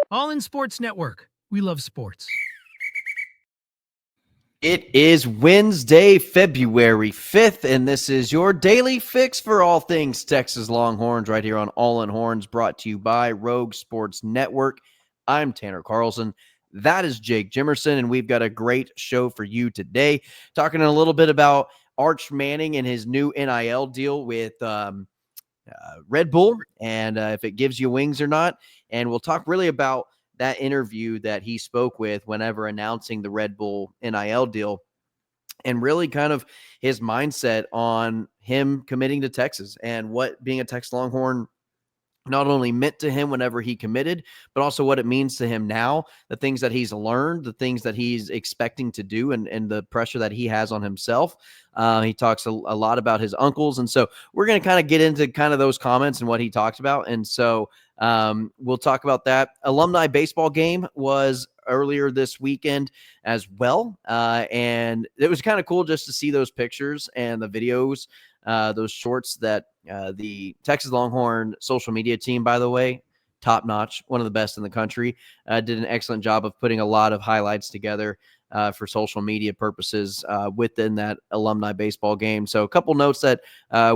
All in Sports Network. We love sports. It is Wednesday, February 5th, and this is your daily fix for all things Texas Longhorns right here on All in Horns, brought to you by Rogue Sports Network. I'm Tanner Carlson. That is Jake Jimerson, and we've got a great show for you today, talking a little bit about Arch Manning and his new NIL deal with Red Bull, and if it gives you wings or not. And we'll talk really about that interview that he spoke with whenever announcing the Red Bull NIL deal, and really kind of his mindset on him committing to Texas and what being a Texas Longhorn not only meant to him whenever he committed, but also what it means to him now, the things that he's learned, the things that he's expecting to do, and the pressure that he has on himself. He talks a lot about his uncles. And so we're going to kind of get into kind of those comments and what he talked about. And so we'll talk about that. Alumni baseball game was earlier this weekend as well. And it was kind of cool just to see those pictures and the videos, those shorts that the Texas Longhorn social media team, by the way, top notch, one of the best in the country, did an excellent job of putting a lot of highlights together for social media purposes within that alumni baseball game. So a couple notes that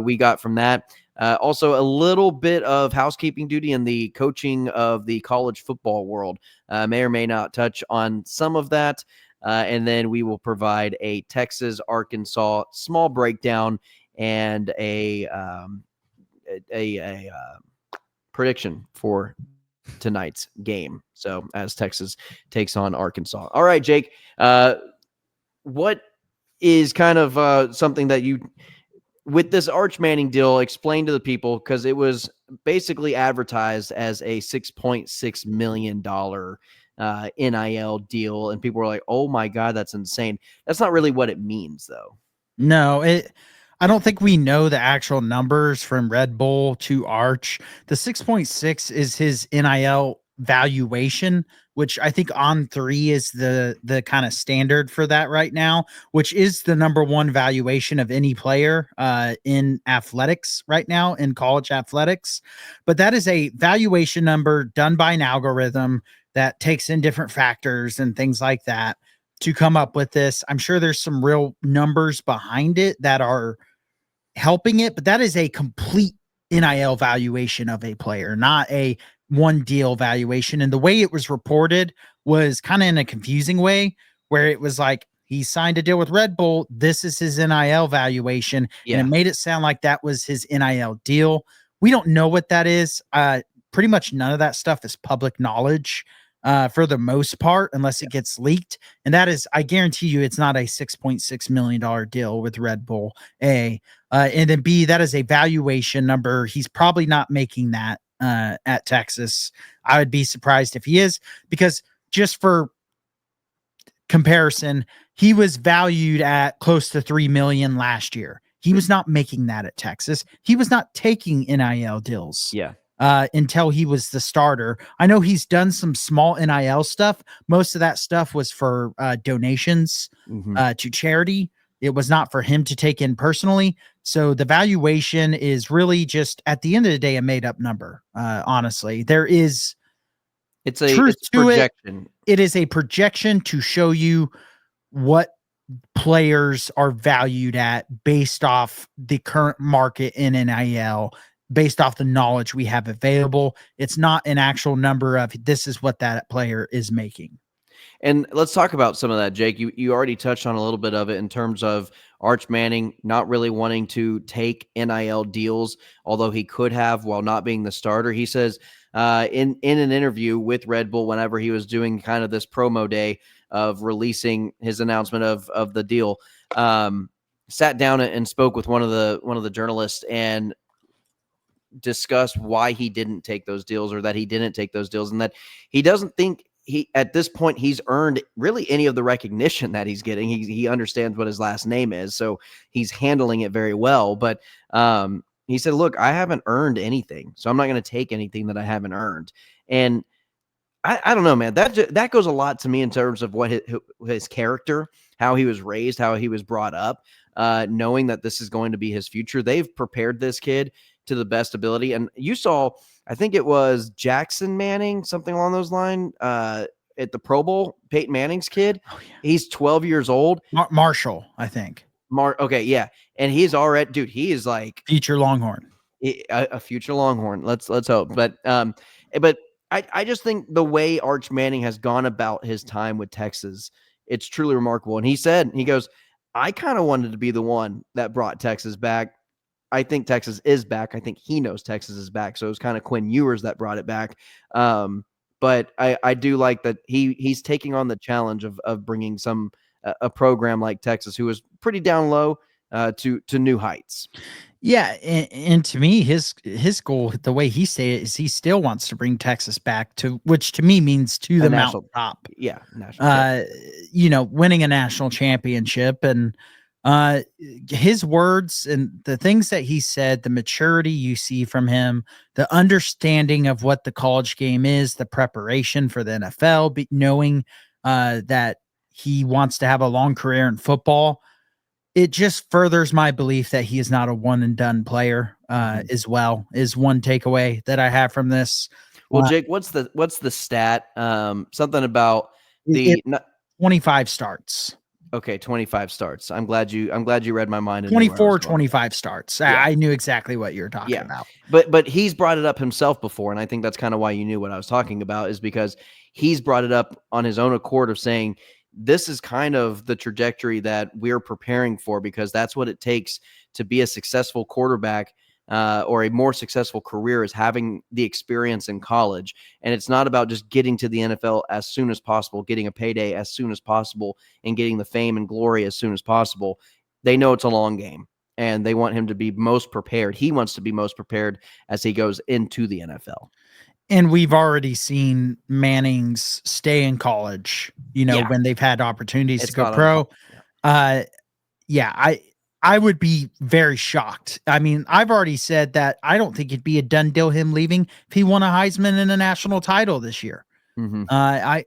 we got from that. Also, a little bit of housekeeping duty in the coaching of the college football world. May or may not touch on some of that. And then we will provide a Texas-Arkansas small breakdown and a prediction for tonight's game. So as Texas takes on Arkansas. All right, Jake, what is kind of something that you, with this Arch Manning deal, explain to the people, because it was basically advertised as a $6.6 million NIL deal, and people were like, oh my God, that's insane. That's not really what it means, though. No, I don't think we know the actual numbers from Red Bull to Arch. The 6.6 is his NIL valuation, which I think On3 is the kind of standard for that right now, which is the number one valuation of any player in athletics right now, in college athletics. But that is a valuation number done by an algorithm that takes in different factors and things like that to come up with this. I'm sure there's some real numbers behind it that are helping it, but that is a complete NIL valuation of a player, not a one deal valuation. And the way it was reported was kind of in a confusing way, where it was like, he signed a deal with Red Bull, this is his NIL valuation. Yeah. And it made it sound like that was his NIL deal. We don't know what that is. Pretty much none of that stuff is public knowledge for the most part, unless it gets leaked. And that is, I guarantee you, it's not a $6.6 million deal with Red Bull, A. And then B, that is a valuation number. He's probably not making that at Texas. I would be surprised if he is, because just for comparison, he was valued at close to $3 million last year. He was not making that at Texas. He was not taking NIL deals. Yeah. Until he was the starter. I know he's done some small NIL stuff. Most of that stuff was for donations to charity. It was not for him to take in personally. So the valuation is really just, at the end of the day, a made up number. Honestly, there is truth to projection. It is a projection to show you what players are valued at based off the current market in NIL, based off the knowledge we have available. It's not an actual number of this is what that player is making. And let's talk about some of that, Jake. You already touched on a little bit of it in terms of Arch Manning not really wanting to take NIL deals, although he could have while not being the starter. He says in an interview with Red Bull, whenever he was doing kind of this promo day of releasing his announcement of the deal, sat down and spoke with one of the journalists and discussed why he didn't take those deals, or that he didn't take those deals, and that he doesn't think at this point he's earned really any of the recognition that he's getting. He understands what his last name is, so he's handling it very well. But he said, look, I haven't earned anything, so I'm not going to take anything that I haven't earned. And I don't know, man, that goes a lot to me in terms of what his character, how he was raised, how he was brought up, knowing that this is going to be his future. They've prepared this kid to the best ability. And you saw, I think it was Jackson Manning, something along those lines, at the Pro Bowl, Peyton Manning's kid. Oh, yeah. He's 12 years old. Marshall, I think. Okay, yeah. And he's already, dude, he is like future Longhorn. A future Longhorn. Let's hope. But I just think the way Arch Manning has gone about his time with Texas, it's truly remarkable. And he goes, I kind of wanted to be the one that brought Texas back. I think Texas is back. I think he knows Texas is back. So it was kind of Quinn Ewers that brought it back. But I do like that he's taking on the challenge of bringing a program like Texas, who was pretty down low, to new heights. Yeah, and to me, his goal, the way he say it, is he still wants to bring Texas back to, which to me means to the mountaintop. Yeah, national. Winning a national championship, and his words and the things that he said, the maturity you see from him, the understanding of what the college game is, the preparation for the NFL, knowing that he wants to have a long career in football. It just furthers my belief that he is not a one and done player, as well, is one takeaway that I have from this. Well, Jake, what's the stat? Something about 25 starts. Okay, 25 starts. I'm glad you read my mind. 24, 25 starts. Yeah. I knew exactly what you're talking about. But he's brought it up himself before, and I think that's kind of why you knew what I was talking about, is because he's brought it up on his own accord of saying, this is kind of the trajectory that we're preparing for, because that's what it takes to be a successful quarterback, or a more successful career, is having the experience in college. And it's not about just getting to the NFL as soon as possible, getting a payday as soon as possible, and getting the fame and glory as soon as possible. They know it's a long game, and they want him to be most prepared. He wants to be most prepared as he goes into the NFL. And we've already seen Mannings stay in college, when they've had opportunities to go pro. I would be very shocked. I mean, I've already said that I don't think it'd be a done deal him leaving if he won a Heisman and a national title this year. Mm-hmm. I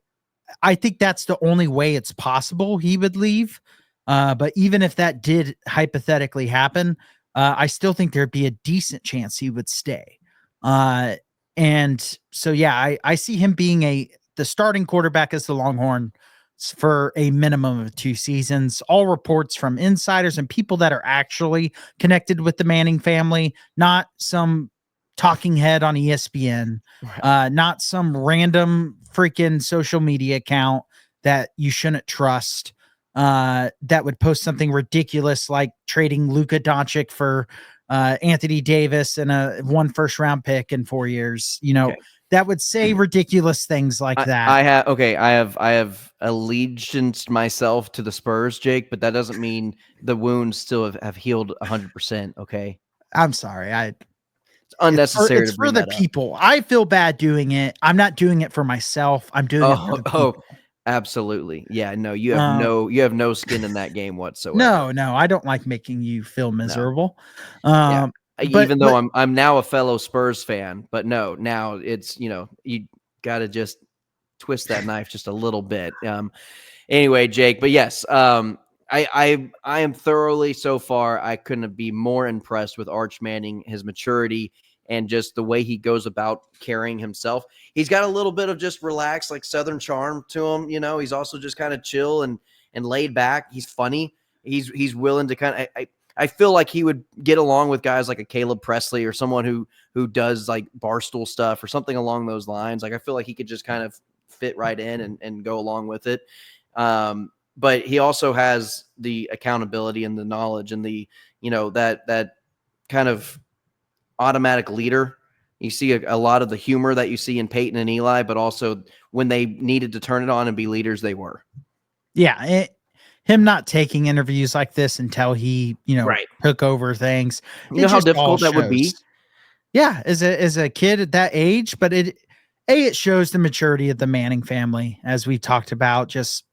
think that's the only way it's possible he would leave. But even if that did hypothetically happen, I still think there'd be a decent chance he would stay. And so, I see him being the starting quarterback as the Longhorn for a minimum of 2 seasons. All reports from insiders and people that are actually connected with the Manning family, not some talking head on ESPN, not some random freaking social media account that you shouldn't trust, that would post something ridiculous like trading Luka Doncic for Anthony Davis and a 1 first-round pick in 4 years, that would say ridiculous things like that. I have allegianced myself to the Spurs, Jake, but that doesn't mean the wounds still have healed 100%. Okay, I'm sorry. It's unnecessary. It's for the people. I feel bad doing it. I'm not doing it for myself. I'm doing it for the people. Absolutely. Yeah, no, you have no skin in that game whatsoever. No, I don't like making you feel miserable. No. Even though I'm now a fellow Spurs fan, but no, now it's, you got to just twist that knife just a little bit. Anyway, Jake, but yes, I am thoroughly, so far, I couldn't be more impressed with Arch Manning, his maturity, and just the way he goes about carrying himself. He's got a little bit of just relaxed, like Southern charm to him. He's also just kind of chill and laid back. He's funny. He's willing to kind of, I feel like he would get along with guys like a Caleb Presley or someone who does like Barstool stuff or something along those lines. Like, I feel like he could just kind of fit right in and go along with it. But he also has the accountability and the knowledge and the, that kind of automatic leader. You see a lot of the humor that you see in Peyton and Eli, but also when they needed to turn it on and be leaders, they were. Yeah. Him not taking interviews like this until he, took over things. You know how difficult that would be? Yeah. As a kid at that age, but it shows the maturity of the Manning family, as we talked about. Just,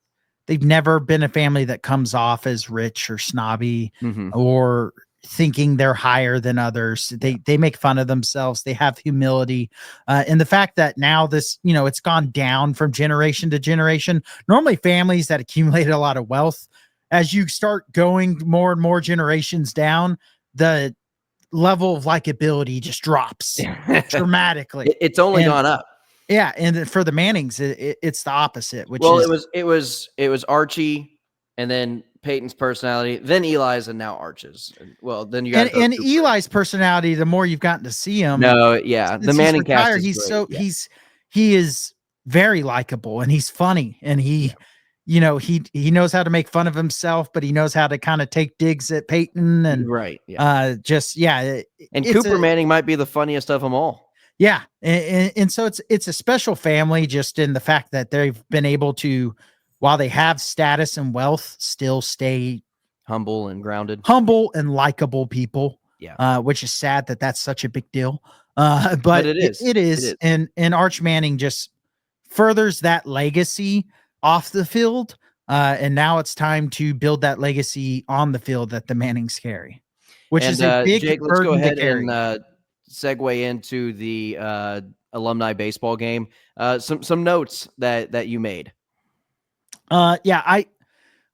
they've never been a family that comes off as rich or snobby or thinking they're higher than others. They make fun of themselves. They have humility. And the fact that now this, it's gone down from generation to generation. Normally families that accumulated a lot of wealth, as you start going more and more generations down, the level of likability just drops dramatically. It's only gone up. Yeah, and then for the Mannings, it's the opposite. Which Well, is it was Archie, and then Peyton's personality, then Eli's, and now Arch's. Well, then you got and Eli's personality. The more you've gotten to see him, the Manning cast is great. He is very likable, and he's funny, and he knows how to make fun of himself, but he knows how to kind of take digs at Peyton, and and Cooper Manning might be the funniest of them all. Yeah. And so it's a special family, just in the fact that they've been able to, while they have status and wealth, still stay humble and grounded, humble and likable people. Yeah. Which is sad that that's such a big deal. But it is. And Arch Manning just furthers that legacy off the field. And now it's time to build that legacy on the field that the Mannings carry, which is a big Jake, let's go ahead to carry. And segue into the alumni baseball game. Some notes that you made. I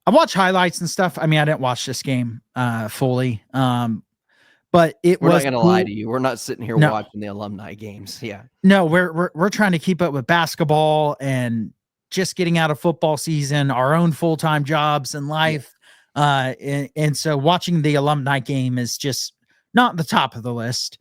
watch highlights and stuff. I mean, I didn't watch this game fully. But we're not gonna lie to you. We're not sitting here watching the alumni games. Yeah. No, we're trying to keep up with basketball and just getting out of football season, our own full-time jobs and life. And so watching the alumni game is just not the top of the list.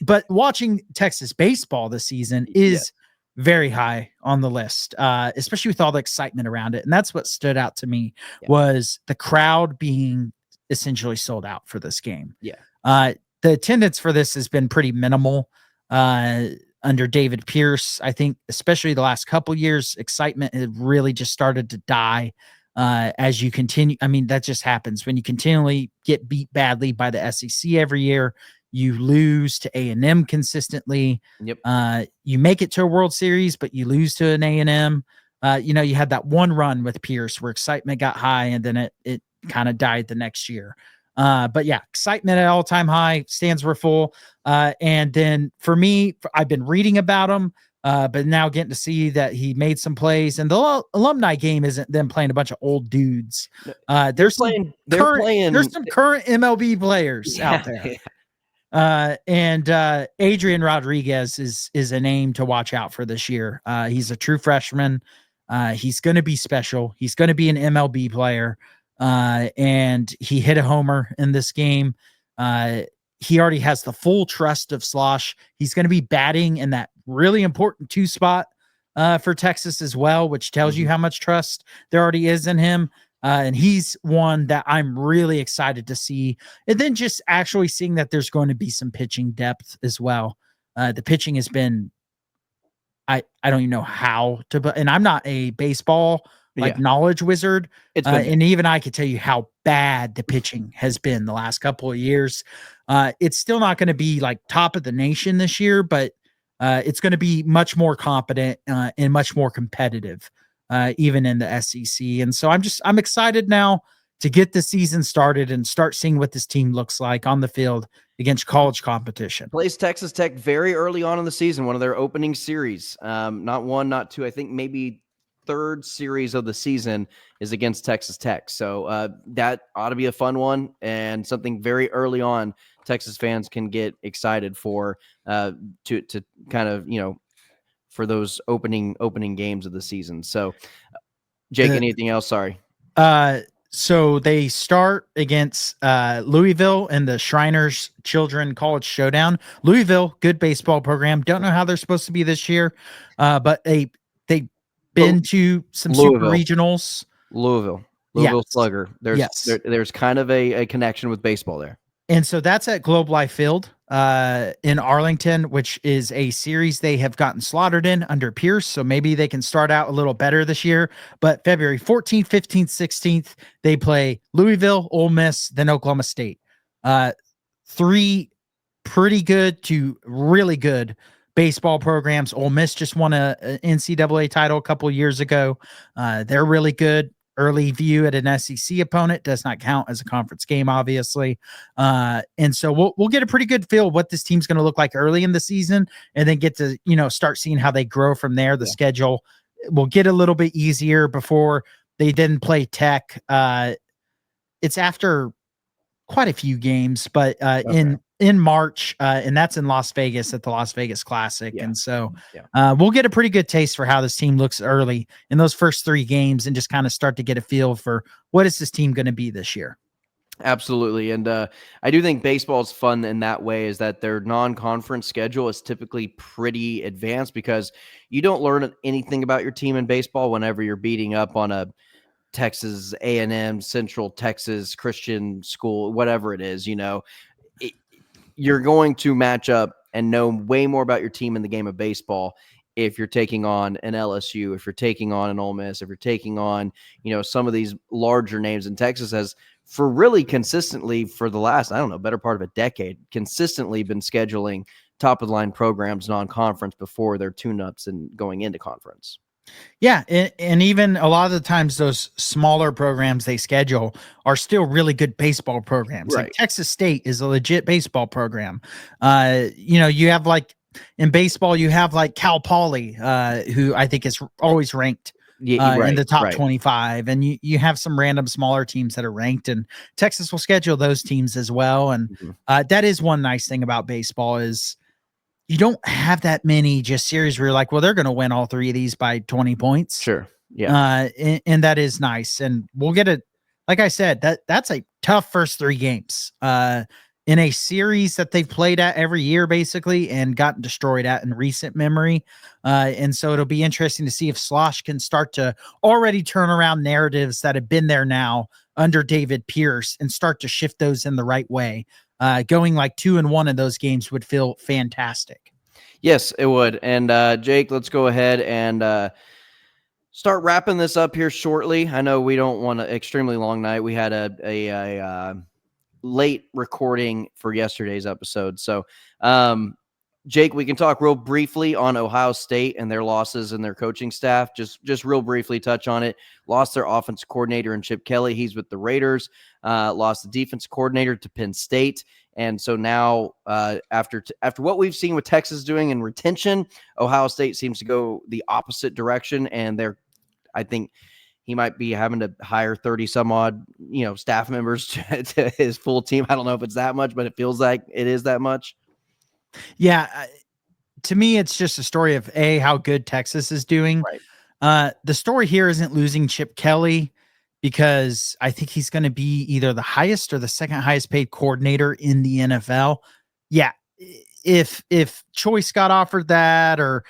But watching Texas baseball this season is very high on the list, especially with all the excitement around it. And that's what stood out to me was the crowd being essentially sold out for this game. The attendance for this has been pretty minimal under David Pierce. I think especially the last couple years, excitement had really just started to die as you continue. I mean, that just happens when you continually get beat badly by the SEC every year. You lose to A&M consistently. You make it to a World Series, but you lose to an A&M. You had that one run with Pierce where excitement got high, and then it kind of died the next year. But yeah, excitement at all-time high, stands were full. And then for me, I've been reading about him, but now getting to see that he made some plays, and the alumni game isn't them playing a bunch of old dudes. There's some current MLB players out there. And Adrian Rodriguez is a name to watch out for this year. He's a true freshman. He's going to be special. He's going to be an MLB player. And he hit a homer in this game. He already has the full trust of Slosh. He's going to be batting in that really important 2 spot for Texas as well, which tells you how much trust there already is in him. And he's one that I'm really excited to see. And then just actually seeing that there's going to be some pitching depth as well. The pitching has been, I don't even know how to, but, and I'm not a baseball knowledge wizard. And even I could tell you how bad the pitching has been the last couple of years. It's still not going to be like top of the nation this year, but it's going to be much more competent and much more competitive, even in the SEC. And so I'm excited now to get the season started and start seeing what this team looks like on the field against college competition. Plays Texas Tech very early on in the season, one of their opening series. Not one, not two, I think maybe third series of the season is against Texas Tech. So that ought to be a fun one, and something very early on Texas fans can get excited for, to kind of, for those opening games of the season. So Jake, anything else? Sorry. So they start against Louisville in the Shriners Children College Showdown. Louisville, good baseball program. Don't know how they're supposed to be this year, but they've been to some super regionals. Louisville Slugger. There's kind of a connection with baseball there. And so that's at Globe Life Field in Arlington, which is a series they have gotten slaughtered in under Pierce. So maybe they can start out a little better this year. But February 14th, 15th, 16th, they play Louisville, Ole Miss, then Oklahoma State. 3 pretty good to really good baseball programs. Ole Miss just won a NCAA title a couple of years ago. They're really good. Early view at an SEC opponent does not count as a conference game, obviously. And so we'll get a pretty good feel of what this team's going to look like early in the season, and then get to, start seeing how they grow from there. The schedule will get a little bit easier before they then play Tech. It's after quite a few games, but in March, and that's in Las Vegas at the Las Vegas Classic. Yeah. And so Yeah. we'll get a pretty good taste for how this team looks early in those first 3 games and just kind of start to get a feel for what is this team going to be this year. Absolutely. And I do think baseball's fun in that way, is that their non-conference schedule is typically pretty advanced, because you don't learn anything about your team in baseball whenever you're beating up on a Texas A&M, Central Texas Christian school, whatever it is. You're going to match up and know way more about your team in the game of baseball if you're taking on an LSU, if you're taking on an Ole Miss, if you're taking on, some of these larger names. In Texas has, for really consistently for the last, I don't know, better part of a decade, consistently been scheduling top of the line programs non-conference before their tune-ups and going into conference. Yeah, and even a lot of the times those smaller programs they schedule are still really good baseball programs. Right. Like Texas State is a legit baseball program. You have like in baseball, you have like Cal Poly, who I think is always ranked in the top 25. And you have some random smaller teams that are ranked, and Texas will schedule those teams as well. And that is one nice thing about baseball is you don't have that many just series where you're like, well, they're going to win all 3 of these by 20 points. Sure. Yeah. And that is nice. And we'll get it. Like I said, that's a tough first 3 games in a series that they've played at every year, basically, and gotten destroyed at in recent memory. And so it'll be interesting to see if Slosh can start to already turn around narratives that have been there now under David Pierce and start to shift those in the right way. Going like 2-1 in those games would feel fantastic. Yes, it would. And Jake, let's go ahead and start wrapping this up here shortly. I know we don't want an extremely long night. We had a late recording for yesterday's episode. So, Jake, we can talk real briefly on Ohio State and their losses and their coaching staff. Just real briefly touch on it. Lost their offensive coordinator in Chip Kelly. He's with the Raiders. Lost the defense coordinator to Penn State. And so now after what we've seen with Texas doing in retention, Ohio State seems to go the opposite direction. And I think he might be having to hire 30 some odd, staff members to his full team. I don't know if it's that much, but it feels like it is that much. Yeah. To me, it's just a story of how good Texas is doing. Right. The story here isn't losing Chip Kelly, because I think he's going to be either the highest or the second highest paid coordinator in the NFL. Yeah. If Choice got offered that, or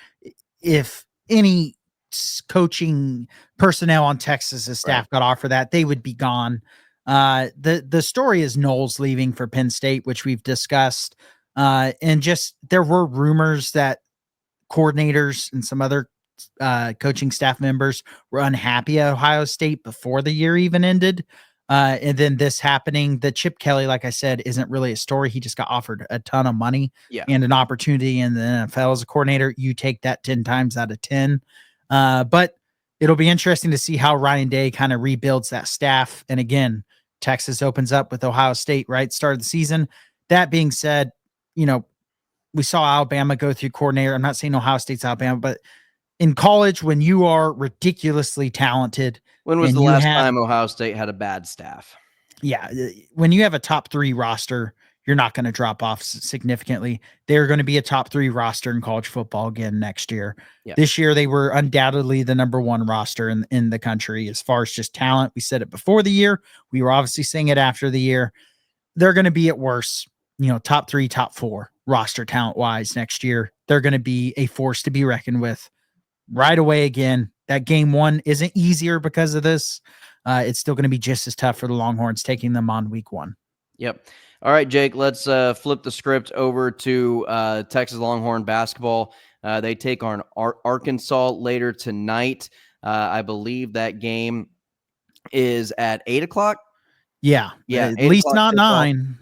if any coaching personnel on Texas's staff got offered that, they would be gone. The story is Knowles leaving for Penn State, which we've discussed. And just there were rumors that coordinators and some other coaching staff members were unhappy at Ohio State before the year even ended. And then this happening, the Chip Kelly, like I said, isn't really a story. He just got offered a ton of money and an opportunity in the NFL as a coordinator. You take that 10 times out of 10. But it'll be interesting to see how Ryan Day kind of rebuilds that staff. And again, Texas opens up with Ohio State, right? Start of the season. That being said, we saw Alabama go through coordinator. I'm not saying Ohio State's Alabama, but in college, when you are ridiculously talented. When was the last time Ohio State had a bad staff? Yeah. When you have a top 3 roster, you're not going to drop off significantly. They're going to be a top 3 roster in college football again next year. Yeah. This year, they were undoubtedly the number 1 roster in the country as far as just talent. We said it before the year. We were obviously saying it after the year. They're going to be at worst, top 3, top 4 roster talent wise next year. They're going to be a force to be reckoned with right away again. That game 1 isn't easier because of this. It's still going to be just as tough for the Longhorns taking them on week 1. Yep. All right, Jake, let's flip the script over to Texas Longhorn basketball. They take on Arkansas later tonight. I believe that game is at 8:00. Yeah. At least not 9.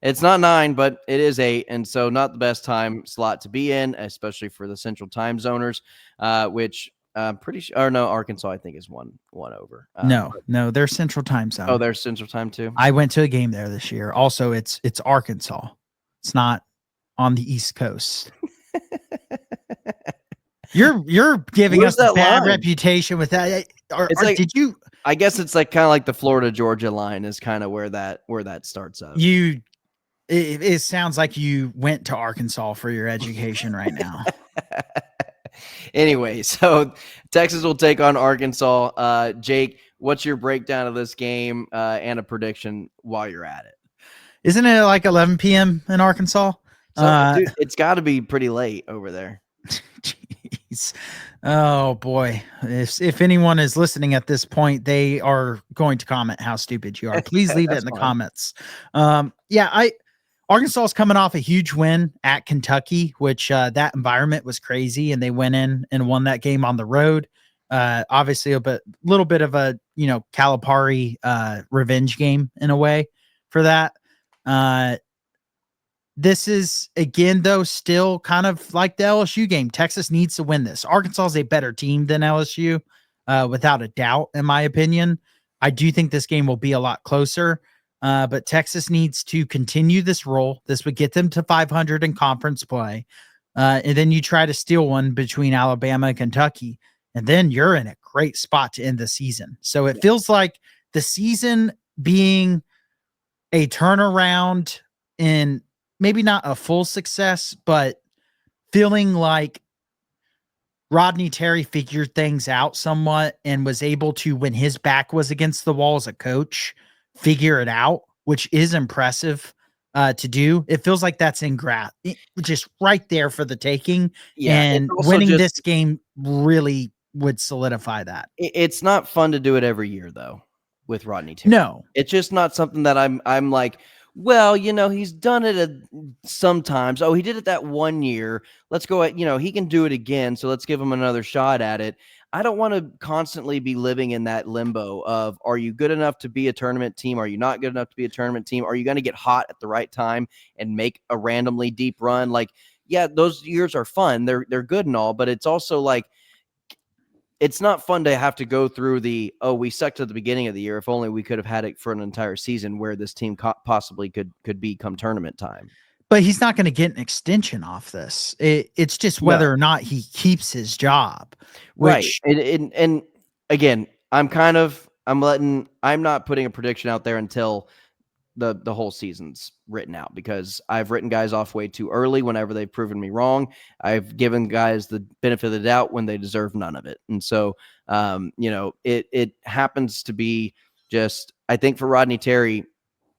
It's not 9, but it is 8. And so not the best time slot to be in, especially for the Central Time Zoners, which I'm pretty sure, or no, Arkansas, I think, is one over. No, they're Central Time Zone. Oh, they're Central Time too? I went to a game there this year. Also, it's Arkansas. It's not on the East Coast. You're giving us a bad reputation with that. I guess it's like kind of like the Florida Georgia line is kind of where that starts up. It sounds like you went to Arkansas for your education right now. Anyway, so Texas will take on Arkansas. Jake, what's your breakdown of this game and a prediction while you're at it? Isn't it like 11 p.m. in Arkansas? Dude, it's got to be pretty late over there. Jeez. Oh boy. If anyone is listening at this point, they are going to comment how stupid you are. Please leave it in the comments. Arkansas is coming off a huge win at Kentucky, which that environment was crazy, and they went in and won that game on the road. Obviously a little bit of a, Calipari revenge game in a way for that. This is, again, though, still kind of like the LSU game. Texas needs to win this. Arkansas is a better team than LSU, without a doubt, in my opinion. I do think this game will be a lot closer, but Texas needs to continue this roll. This would get them to 500 in conference play. And then you try to steal one between Alabama and Kentucky, and then you're in a great spot to end the season. So it feels like the season being a turnaround in maybe not a full success, but feeling like Rodney Terry figured things out somewhat and was able to, when his back was against the wall as a coach, figure it out, which is impressive to do. It feels like that's just right there for the taking. Yeah, and winning this game really would solidify that. It's not fun to do it every year, though, with Rodney Terry. No. It's just not something that I'm like, well, he's done it sometimes. Oh, he did it that one year. Let's go he can do it again. So let's give him another shot at it. I don't want to constantly be living in that limbo of, are you good enough to be a tournament team? Are you not good enough to be a tournament team? Are you going to get hot at the right time and make a randomly deep run? Like, yeah, those years are fun. They're good and all, but it's also like, it's not fun to have to go through we sucked at the beginning of the year. If only we could have had it for an entire season where this team possibly could become tournament time. But he's not going to get an extension off this. It's just whether or not he keeps his job. Right. And again, I'm not putting a prediction out there until the whole season's written out, because I've written guys off way too early whenever they've proven me wrong. I've given guys the benefit of the doubt when they deserve none of it. And so, it happens to be just, I think for Rodney Terry,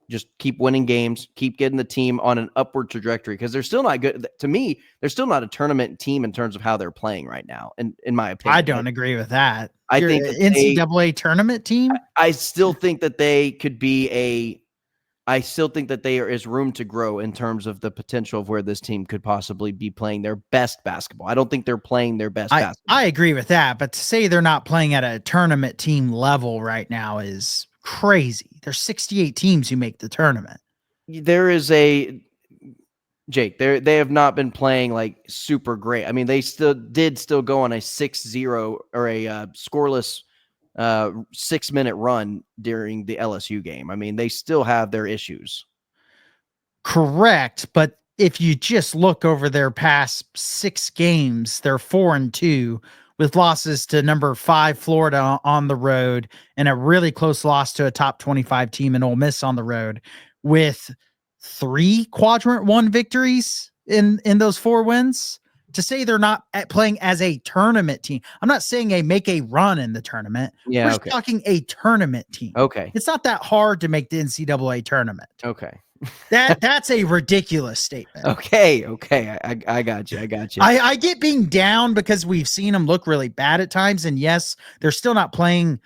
just keep winning games, keep getting the team on an upward trajectory, because they're still not good. To me, they're still not a tournament team in terms of how they're playing right now. And in my opinion, I don't agree with that. I think NCAA tournament team. I still think that they could be I still think that there is room to grow in terms of the potential of where this team could possibly be playing their best basketball. I don't think they're playing their best basketball. I agree with that, but to say they're not playing at a tournament team level right now is crazy. There's 68 teams who make the tournament. There is Jake, they have not been playing like super great. I mean, they still go on a 6-0 or a scoreless 6-minute run during the LSU game. I mean, they still have their issues. Correct. But if you just look over their past 6 games, they're 4-2 with losses to number 5 Florida on the road and a really close loss to a top 25 team in Ole Miss on the road, with 3 quadrant 1 victories in those 4 wins. To say they're not playing as a tournament team, I'm not saying make a run in the tournament. Yeah, we're just talking a tournament team. Okay, it's not that hard to make the NCAA tournament. Okay, that's a ridiculous statement. Okay, I got you. I get being down because we've seen them look really bad at times, and yes, they're still not playing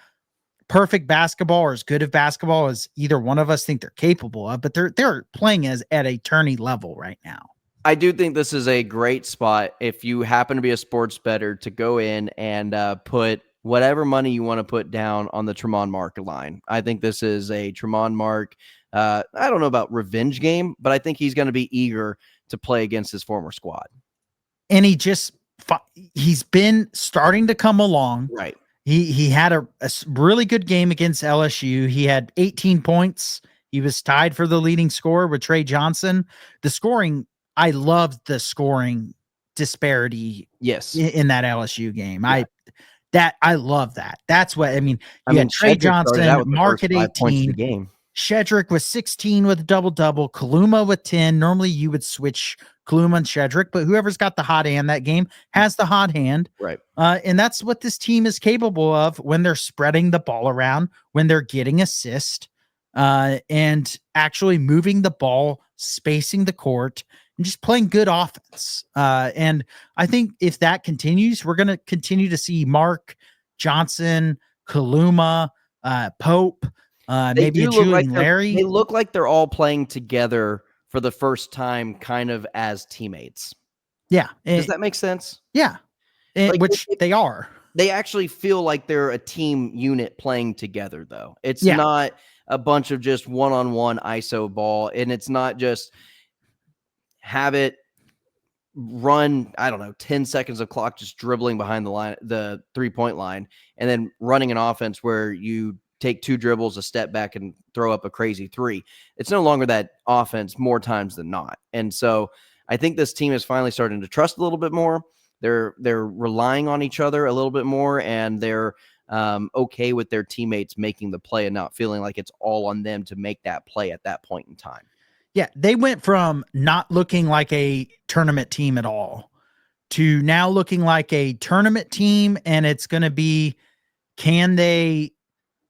perfect basketball or as good of basketball as either one of us think they're capable of, but they're playing at a tourney level right now. I do think this is a great spot if you happen to be a sports bettor to go in and put whatever money you want to put down on the Tremont Mark line. I think this is a Tremont Mark. I don't know about revenge game, but I think he's going to be eager to play against his former squad. And he's been starting to come along. Right. He had a really good game against LSU. He had 18 points. He was tied for the leading scorer with Trey Johnson. The scoring, I loved the scoring disparity. Yes. In that LSU game. Yeah. That I love that. That's what I mean. I You mean, had Trey Shedrick started out Johnson, with the Mark first at 5 points of the 18. game. Shedrick was 16 with a double-double. Kaluma with 10. Normally, you would switch Kaluma and Shedrick, but whoever's got the hot hand that game has the hot hand. Right. And that's what this team is capable of when they're spreading the ball around, when they're getting assist, and actually moving the ball, spacing the court, and just playing good offense. And I think if that continues, we're going to continue to see Mark, Johnson, Kaluma, Pope, maybe a Julian Larry. They look like they're all playing together for the first time, kind of as teammates. Yeah. Does that make sense? Yeah. Like, Which they are. They actually feel like they're a team unit playing together, though. It's Yeah. not a bunch of just one-on-one ISO ball, and it's not just have it run, I don't know, 10 seconds of clock just dribbling behind the line, the 3-point line, and then running an offense where you take 2 dribbles, a step back, and throw up a crazy 3. It's no longer that offense more times than not. And so I think this team is finally starting to trust a little bit more. They're relying on each other a little bit more, and they're okay with their teammates making the play and not feeling like it's all on them to make that play at that point in time. Yeah, they went from not looking like a tournament team at all to now looking like a tournament team, and it's going to be, can they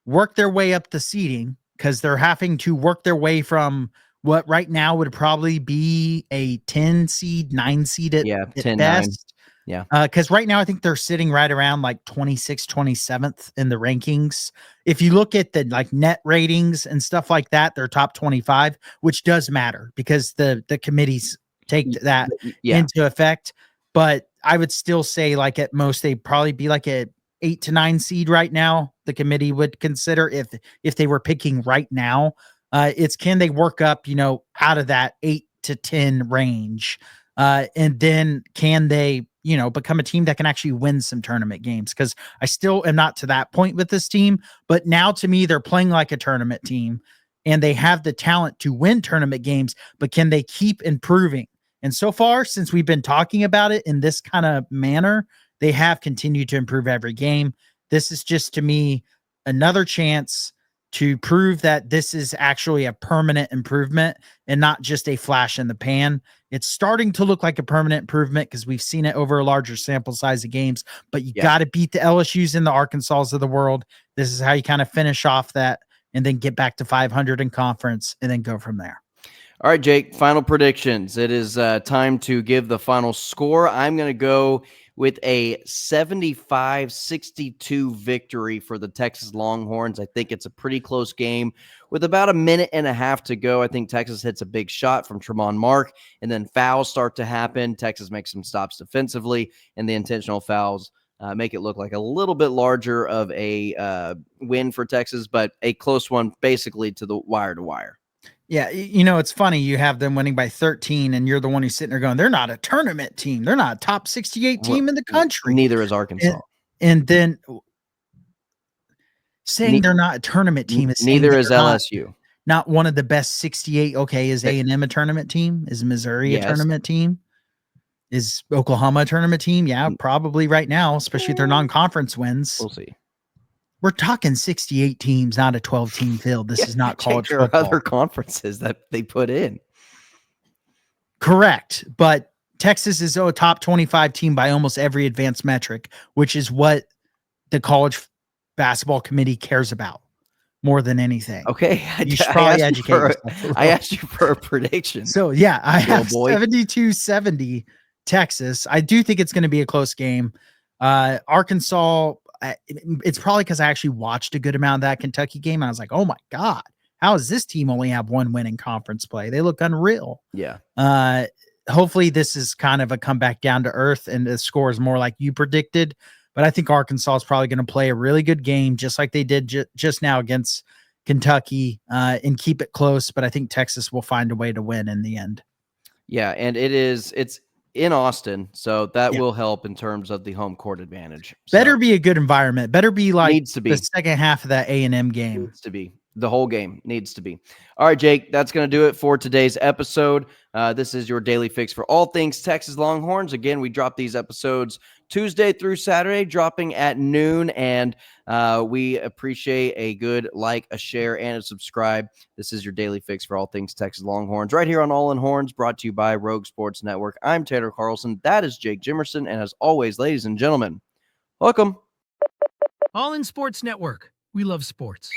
work their way up the seeding? Because they're having to work their way from what right now would probably be a 10 seed, 9 seed at 10, best. 9. Yeah. Because right now I think they're sitting right around like 26th, 27th in the rankings. If you look at the like net ratings and stuff like that, they're top 25, which does matter because the committees take that into effect. But I would still say like at most they'd probably be like a 8 to 9 seed right now. The committee would consider if they were picking right now. It's can they work up, out of that 8 to 10 range, and then can they become a team that can actually win some tournament games? Because I still am not to that point with this team, but now to me, they're playing like a tournament team and they have the talent to win tournament games, but can they keep improving? And so far, since we've been talking about it in this kind of manner, they have continued to improve every game. This is just, to me, another chance to prove that this is actually a permanent improvement and not just a flash in the pan. It's starting to look like a permanent improvement because we've seen it over a larger sample size of games, but you got to beat the LSUs and the Arkansas of the world. This is how you kind of finish off that and then get back to 500 in conference and then go from there. All right, Jake, final predictions. It is time to give the final score. I'm going to go with a 75-62 victory for the Texas Longhorns. I think it's a pretty close game with about a minute and a half to go. I think Texas hits a big shot from Tremont Mark, and then fouls start to happen. Texas makes some stops defensively, and the intentional fouls make it look like a little bit larger of a win for Texas, but a close one basically to the wire to wire. Yeah, it's funny. You have them winning by 13, and you're the one who's sitting there going, they're not a tournament team. They're not a top 68 team in the country. Neither is Arkansas. And then saying they're not a tournament team is neither is LSU. Not one of the best 68. Okay, is A&M a tournament team? Is Missouri a tournament team? Is Oklahoma a tournament team? Yeah, probably right now, especially if they're non-conference wins. We'll see. We're talking 68 teams, not a 12-team field. This is not college football. There are other conferences that they put in. Correct. But Texas is a top 25 team by almost every advanced metric, which is what the college basketball committee cares about more than anything. Okay. You should probably educate I asked you for a prediction. So, yeah, I have 72-70 Texas. I do think it's going to be a close game. Arkansas, it's probably because I actually watched a good amount of that Kentucky game. And I was like, oh my God, how does this team only have one win in conference play? They look unreal. Yeah. Hopefully this is kind of a comeback down to earth and the score is more like you predicted. But I think Arkansas is probably going to play a really good game, just like they did just now against Kentucky, and keep it close. But I think Texas will find a way to win in the end. Yeah. And it's in Austin, so that will help in terms of the home court advantage. Better be a good environment. Better be like needs to be the second half of that A&M game. Needs to be. The whole game needs to be. All right, Jake, that's going to do it for today's episode. This is your daily fix for all things Texas Longhorns. Again, we drop these episodes Tuesday through Saturday, dropping at noon. And we appreciate a good like, a share, and a subscribe. This is your daily fix for all things Texas Longhorns right here on All in Horns, brought to you by Rogue Sports Network. I'm Taylor Carlson. That is Jake Jimerson. And as always, ladies and gentlemen, welcome. All in Sports Network. We love sports.